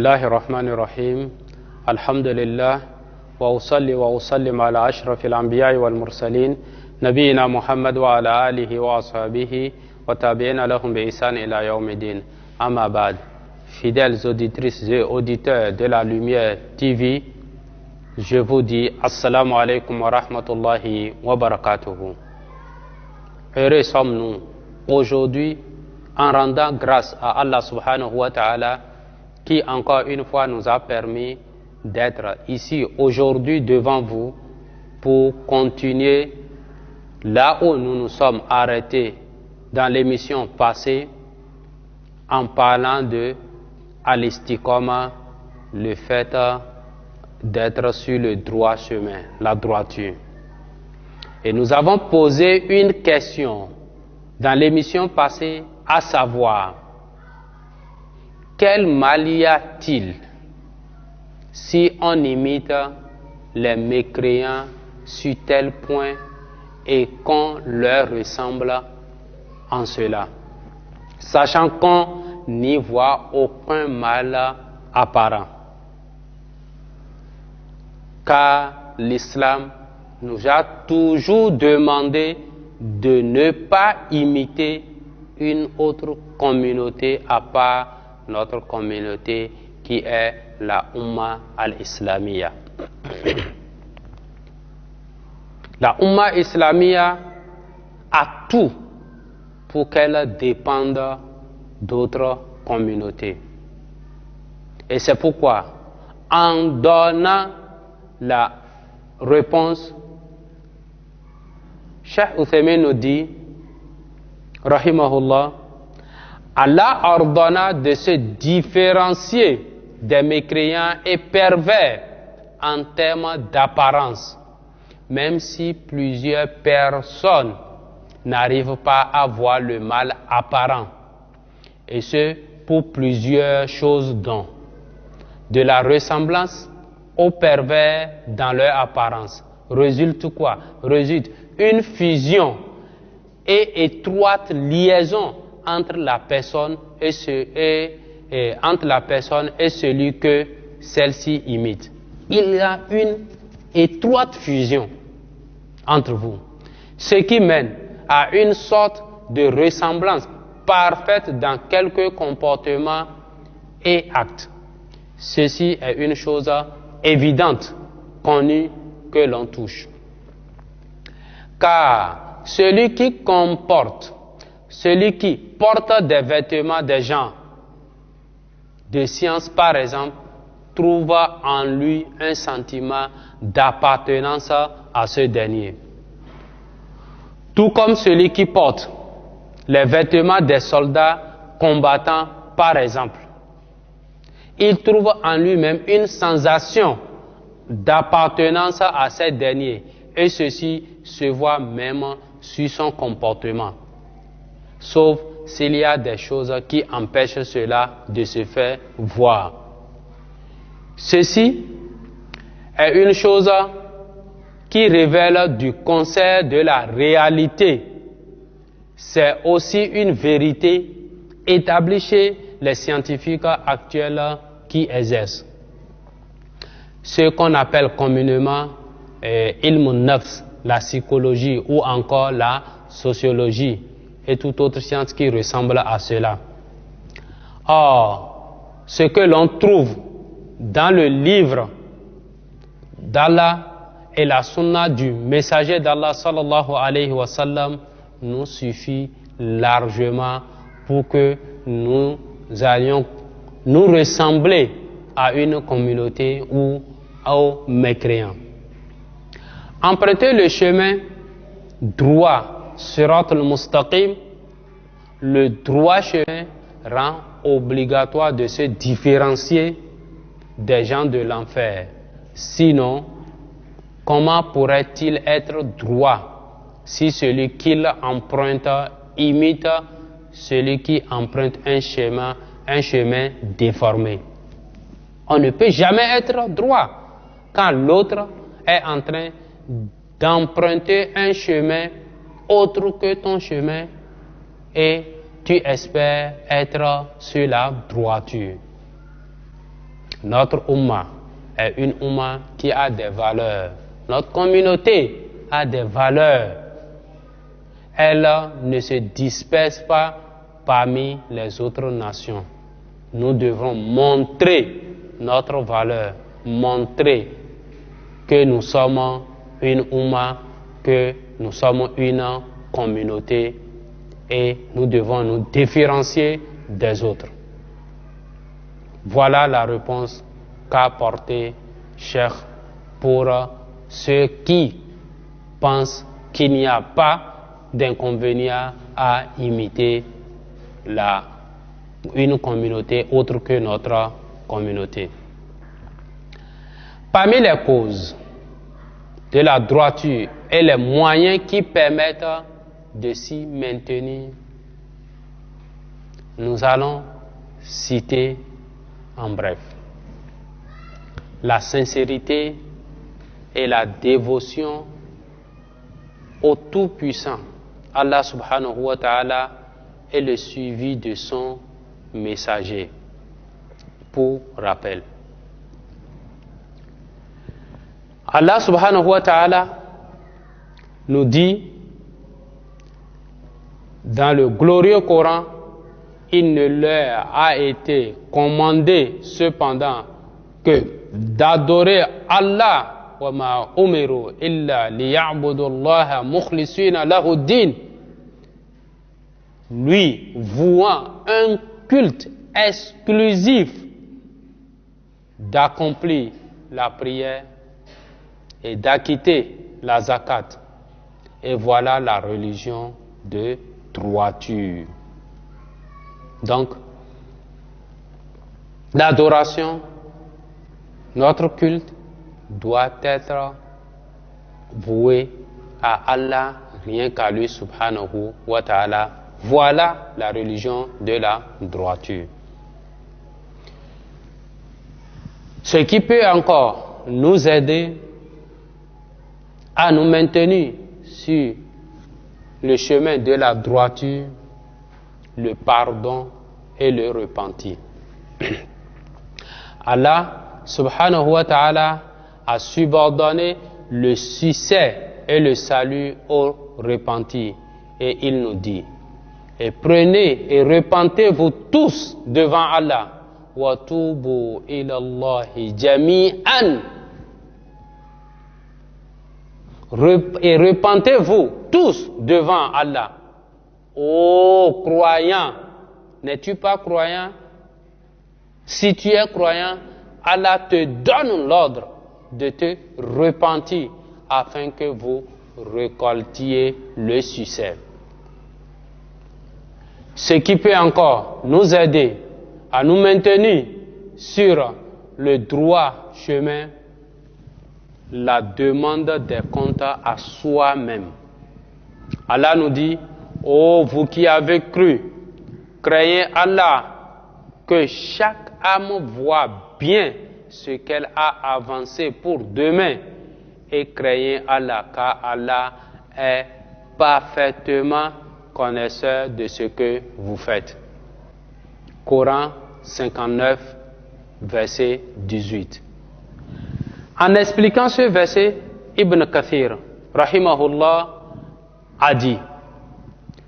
الله الرحمن الرحيم الحمد لله وأصلي وأسلم على أشرف الأنبياء والمرسلين نبينا محمد وعلى آله وأصحابه وتابعين لهم بإحسان إلى يوم الدين أما بعد. Fidèles auditrices et auditeurs de la Lumière TV, je vous dis Assalamu alaikum wa rahmatullahi wa barakatuhu. Heureux sommes-nous aujourd'hui en rendant grâce à Allah subhanahu wa ta'ala qui encore une fois nous a permis d'être ici aujourd'hui devant vous pour continuer là où nous nous sommes arrêtés dans l'émission passée en parlant de Al-Istiqama, le fait d'être sur le droit chemin, la droiture. Et nous avons posé une question dans l'émission passée, à savoir, quel mal y a-t-il si on imite les mécréants sur tel point et qu'on leur ressemble en cela, sachant qu'on n'y voit aucun mal apparent. Car l'islam nous a toujours demandé de ne pas imiter une autre communauté à part notre communauté qui est la Ummah al-Islamiyya. La Ummah Islamiyya a tout pour qu'elle dépende d'autres communautés. Et c'est pourquoi, en donnant la réponse, Cheikh Uthaymin nous dit, rahimahullah, Allah ordonna de se différencier des mécréants et pervers en termes d'apparence, même si plusieurs personnes n'arrivent pas à voir le mal apparent, et ce pour plusieurs choses dont de la ressemblance aux pervers dans leur apparence. Résulte quoi? Résulte une fusion et étroite liaison entre la personne et celui que celle-ci imite. Il y a une étroite fusion entre vous, ce qui mène à une sorte de ressemblance parfaite dans quelques comportements et actes. Ceci est une chose évidente, connue, que l'on touche. Car celui qui porte des vêtements des gens de science, par exemple, trouve en lui un sentiment d'appartenance à ce dernier. Tout comme celui qui porte les vêtements des soldats combattants, par exemple, il trouve en lui-même une sensation d'appartenance à ces derniers, et ceci se voit même sur son comportement, sauf s'il y a des choses qui empêchent cela de se faire voir. Ceci est une chose qui révèle du concert de la réalité. C'est aussi une vérité établie chez les scientifiques actuels qui exercent ce qu'on appelle communément ilmun nafs, la psychologie ou encore la sociologie et toute autre science qui ressemble à cela. Or, ce que l'on trouve dans le livre d'Allah et la sunna du messager d'Allah sallallahu alayhi wa sallam nous suffit largement pour que nous allions nous ressembler à une communauté ou aux mécréants. Emprunter le chemin droit, sirat al-mustaqim, le droit chemin rend obligatoire de se différencier des gens de l'enfer. Sinon, comment pourrait-il être droit si celui qu'il emprunte imite celui qui emprunte un chemin déformé? On ne peut jamais être droit quand l'autre est en train d'emprunter un chemin autre que ton chemin et tu espères être sur la droiture. Notre Ummah est une Ummah qui a des valeurs. Notre communauté a des valeurs. Elle ne se disperse pas parmi les autres nations. Nous devons montrer notre valeur, montrer que nous sommes une Ummah, que nous sommes une communauté et nous devons nous différencier des autres. Voilà la réponse qu'a apporté Cheikh pour ceux qui pensent qu'il n'y a pas d'inconvénient à imiter une communauté autre que notre communauté. Parmi les causes de la droiture et les moyens qui permettent de s'y maintenir, nous allons citer en bref la sincérité et la dévotion au Tout-Puissant, Allah subhanahu wa ta'ala, et le suivi de son messager. Pour rappel, Allah subhanahu wa ta'ala nous dit dans le glorieux Coran, il ne leur a été commandé cependant que d'adorer Allah wa ma umiru illa liya'budu Allah mukhlisina lahu din, lui vouant un culte exclusif, d'accomplir la prière et d'acquitter la zakat. Et voilà la religion de droiture. Donc, l'adoration, notre culte doit être voué à Allah, rien qu'à lui subhanahu wa ta'ala. Voilà la religion de la droiture. Ce qui peut encore nous aider à nous maintenir sur le chemin de la droiture, le pardon et le repentir. Allah subhanahu wa ta'ala a subordonné le succès et le salut au repentir. Et il nous dit, et prenez et repentez-vous tous devant Allah. Wa tubu ila Allahi jami'an. Et repentez-vous tous devant Allah. Ô croyant, n'es-tu pas croyant? Si tu es croyant, Allah te donne l'ordre de te repentir afin que vous récoltiez le succès. Ce qui peut encore nous aider à nous maintenir sur le droit chemin, la demande des comptes à soi-même. Allah nous dit, ô vous qui avez cru, craignez Allah, que chaque âme voit bien ce qu'elle a avancé pour demain, et craignez Allah, car Allah est parfaitement connaisseur de ce que vous faites. Coran 59, verset 18. En expliquant ce verset, Ibn Kathir, rahimahullah, a dit,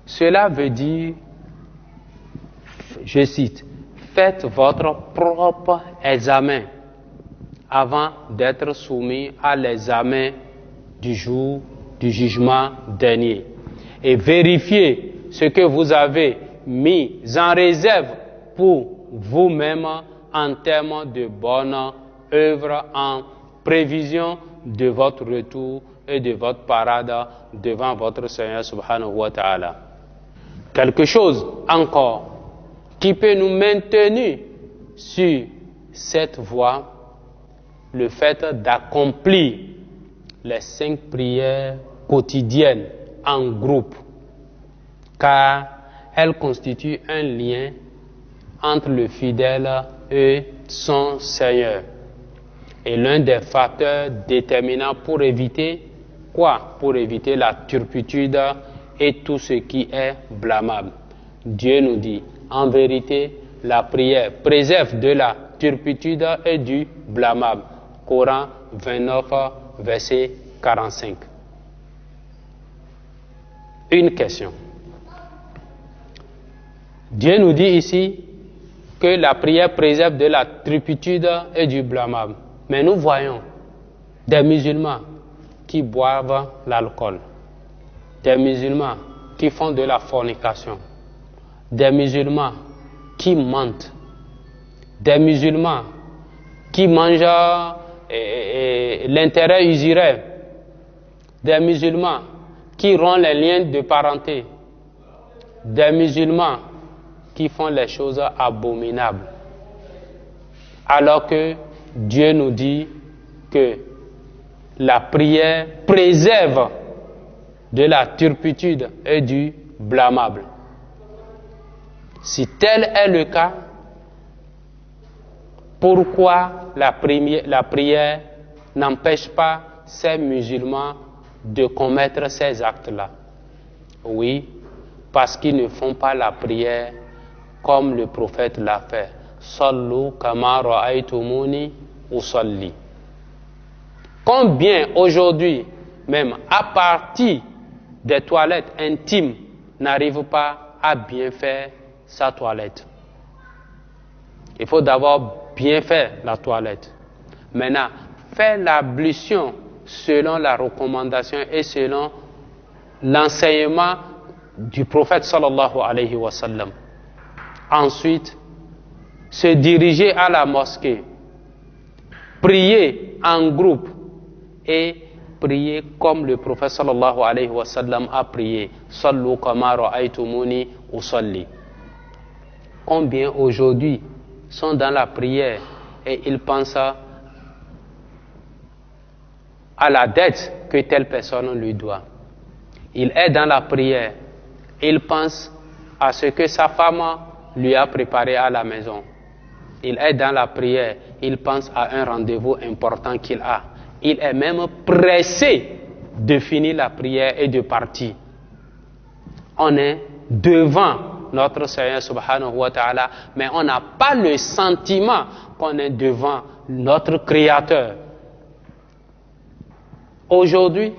cela veut dire, je cite, faites votre propre examen avant d'être soumis à l'examen du jour du jugement dernier, et vérifiez ce que vous avez mis en réserve pour vous-même en termes de bonnes œuvres, en prévision de votre retour et de votre parade devant votre Seigneur subhanahu wa ta'ala. Quelque chose encore qui peut nous maintenir sur cette voie, le fait d'accomplir les 5 prières quotidiennes en groupe, car elles constituent un lien entre le fidèle et son Seigneur. Et l'un des facteurs déterminants pour éviter quoi? Pour éviter la turpitude et tout ce qui est blâmable. Dieu nous dit, en vérité, la prière préserve de la turpitude et du blâmable. Coran 29, verset 45. Une question. Dieu nous dit ici que la prière préserve de la turpitude et du blâmable. Mais nous voyons des musulmans qui boivent l'alcool, des musulmans qui font de la fornication, des musulmans qui mentent, des musulmans qui mangent l'intérêt usuraire, des musulmans qui rompent les liens de parenté, des musulmans qui font les choses abominables. Alors que Dieu nous dit que la prière préserve de la turpitude et du blâmable. Si tel est le cas, pourquoi la prière n'empêche pas ces musulmans de commettre ces actes-là? Oui, parce qu'ils ne font pas la prière comme le prophète l'a fait. Sallu kama ra'aytumuni usalli. Combien aujourd'hui, même à partir des toilettes intimes, n'arrive pas à bien faire sa toilette? Il faut d'abord bien faire la toilette. Maintenant, faire l'ablution selon la recommandation et selon l'enseignement du prophète sallallahu alayhi wa sallam. Ensuite, se diriger à la mosquée, prier en groupe et prier comme le prophète sallallahu alayhi wa sallam a prié. Sallu kama ra'aytumuni usalli. Combien aujourd'hui sont dans la prière et ils pensent à la dette que telle personne lui doit. Il est dans la prière, il pense à ce que sa femme lui a préparé à la maison. Il est dans la prière, il pense à un rendez-vous important qu'il a. Il est même pressé de finir la prière et de partir. On est devant notre Seigneur subhanahu wa ta'ala, mais on n'a pas le sentiment qu'on est devant notre Créateur. Aujourd'hui,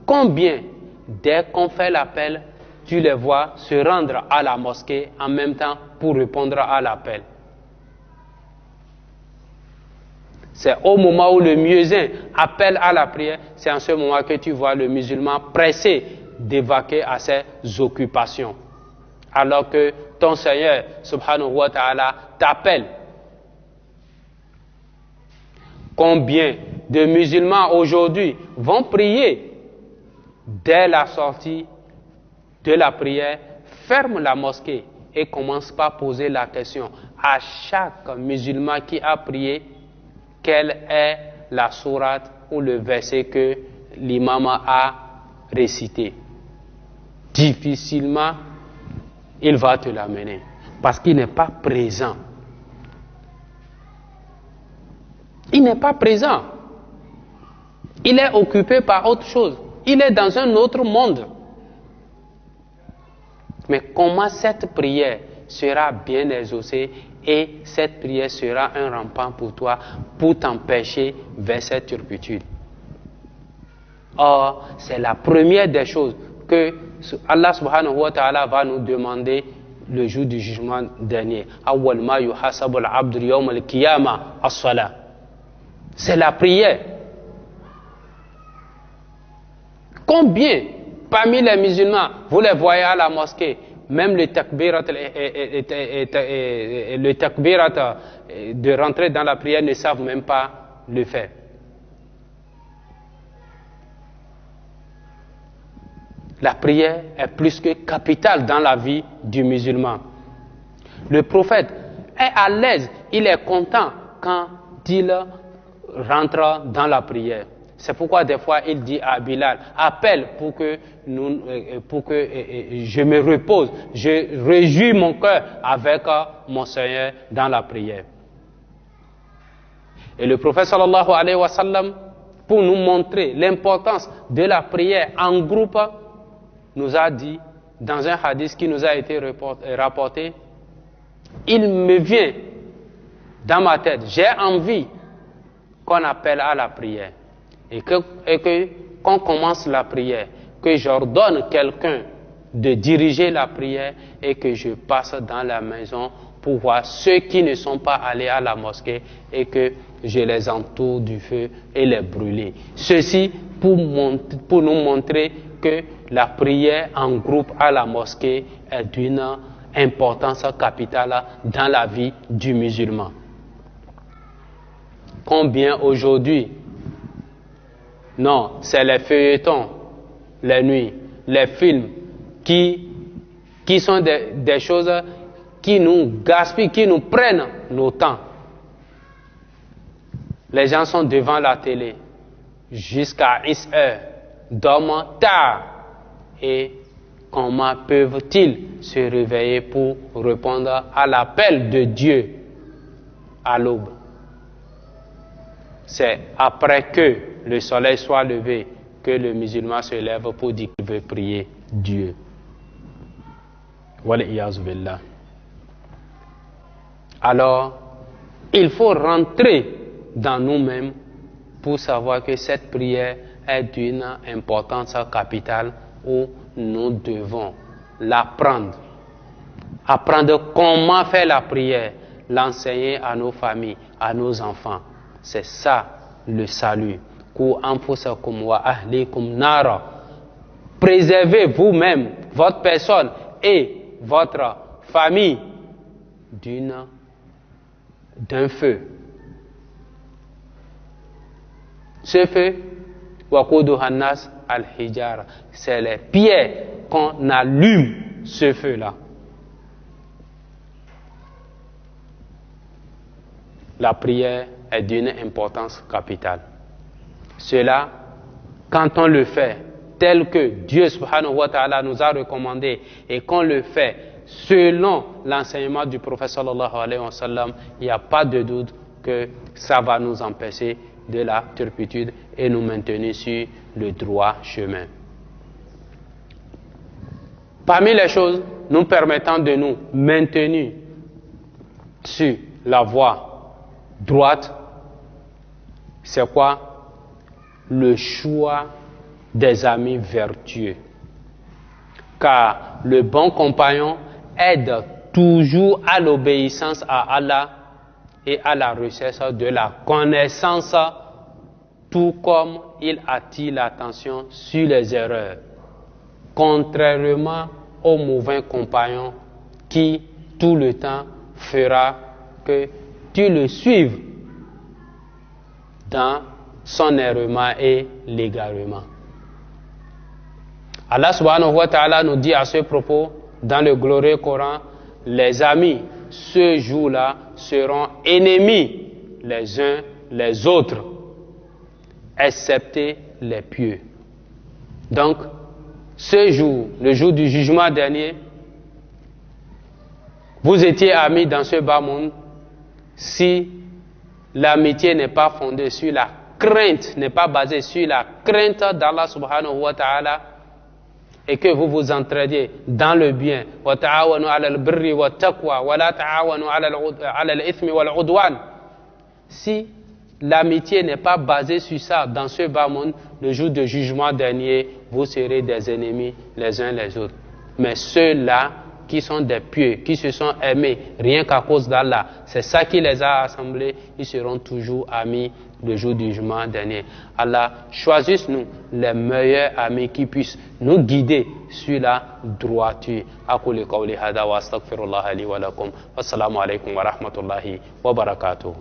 combien, dès qu'on fait l'appel, tu les vois se rendre à la mosquée en même temps pour répondre à l'appel? C'est au moment où le muezzin appelle à la prière, c'est en ce moment que tu vois le musulman pressé d'évacuer à ses occupations. Alors que ton Seigneur, subhanahu wa ta'ala, t'appelle. Combien de musulmans aujourd'hui vont prier dès la sortie de la prière, ferment la mosquée et commencent par poser la question à chaque musulman qui a prié, quelle est la sourate ou le verset que l'imam a récité. Difficilement, il va te l'amener parce qu'il n'est pas présent. Il n'est pas présent. Il est occupé par autre chose. Il est dans un autre monde. Mais comment cette prière sera bien exaucée et cette prière sera un rempart pour toi pour t'empêcher vers cette turpitude? Or, c'est la première des choses que Allah subhanahu wa ta'ala va nous demander le jour du jugement dernier. Awwal ma yuhasabu al-abdu yawm al-qiyamah as-salah. C'est la prière. Combien parmi les musulmans, vous les voyez à la mosquée, même le takbirat de rentrer dans la prière ne savent même pas le faire. La prière est plus que capitale dans la vie du musulman. Le prophète est à l'aise, il est content quand il rentre dans la prière. C'est pourquoi des fois il dit à Bilal, appelle pour que je me repose, je réjouis mon cœur avec mon Seigneur dans la prière. Et le prophète sallallahu alayhi wa sallam, pour nous montrer l'importance de la prière en groupe, nous a dit, dans un hadith qui nous a été rapporté, il me vient dans ma tête, j'ai envie qu'on appelle à la prière et que qu'on commence la prière, que j'ordonne quelqu'un de diriger la prière et que je passe dans la maison pour voir ceux qui ne sont pas allés à la mosquée et que je les entoure du feu et les brûler. Ceci pour nous montrer que la prière en groupe à la mosquée est d'une importance capitale dans la vie du musulman. Combien aujourd'hui? Non, c'est les feuilletons, les nuits, les films qui sont des choses qui nous gaspillent, qui nous prennent nos temps. Les gens sont devant la télé jusqu'à 1 heure, dorment tard. Et comment peuvent-ils se réveiller pour répondre à l'appel de Dieu à l'aube? C'est après que le soleil soit levé que le musulman se lève pour dire qu'il veut prier Dieu. Wal-iyaz billah. Alors, il faut rentrer dans nous-mêmes pour savoir que cette prière est d'une importance capitale où nous devons l'apprendre. Apprendre comment faire la prière, l'enseigner à nos familles, à nos enfants. C'est ça le salut. Préservez vous-même, votre personne et votre famille d'un feu. Ce feu, c'est les pierres qu'on allume ce feu-là. La prière est d'une importance capitale. Cela, quand on le fait tel que Dieu subhanahu wa ta'ala nous a recommandé et qu'on le fait selon l'enseignement du prophète sallallahu alayhi wa sallam, il n'y a pas de doute que ça va nous empêcher de la turpitude et nous maintenir sur le droit chemin. Parmi les choses nous permettant de nous maintenir sur la voie droite, c'est quoi? Le choix des amis vertueux. Car le bon compagnon aide toujours à l'obéissance à Allah et à la recherche de la connaissance, tout comme il attire l'attention sur les erreurs, contrairement au mauvais compagnon qui tout le temps fera que tu le suives dans son errement et l'égarement. Allah subhanahu wa ta'ala nous dit à ce propos dans le glorieux Coran, les amis ce jour-là seront ennemis les uns les autres, excepté les pieux. Donc, ce jour, le jour du jugement dernier, vous étiez amis dans ce bas monde si l'amitié n'est pas fondée sur la crainte, n'est pas basée sur la crainte d'Allah subhanahu wa ta'ala, et que vous vous entraidiez dans le bien. Wa ta'awanu 'ala al-birri wa taqwa wa la ta'awanu 'ala al-ithmi wal 'udwan. Si l'amitié n'est pas basée sur ça dans ce bas monde, le jour de jugement dernier, vous serez des ennemis les uns les autres. Mais ceux-là qui sont des pieux, qui se sont aimés rien qu'à cause d'Allah, c'est ça qui les a assemblés, ils seront toujours amis le jour du jugement dernier. Allah, choisisse-nous les meilleurs amis qui puissent nous guider sur la droiture. Aqulu qawli hada wa astaghfirullah li wa lakum. Wassalamu alaikum wa rahmatullahi wa barakatuhu.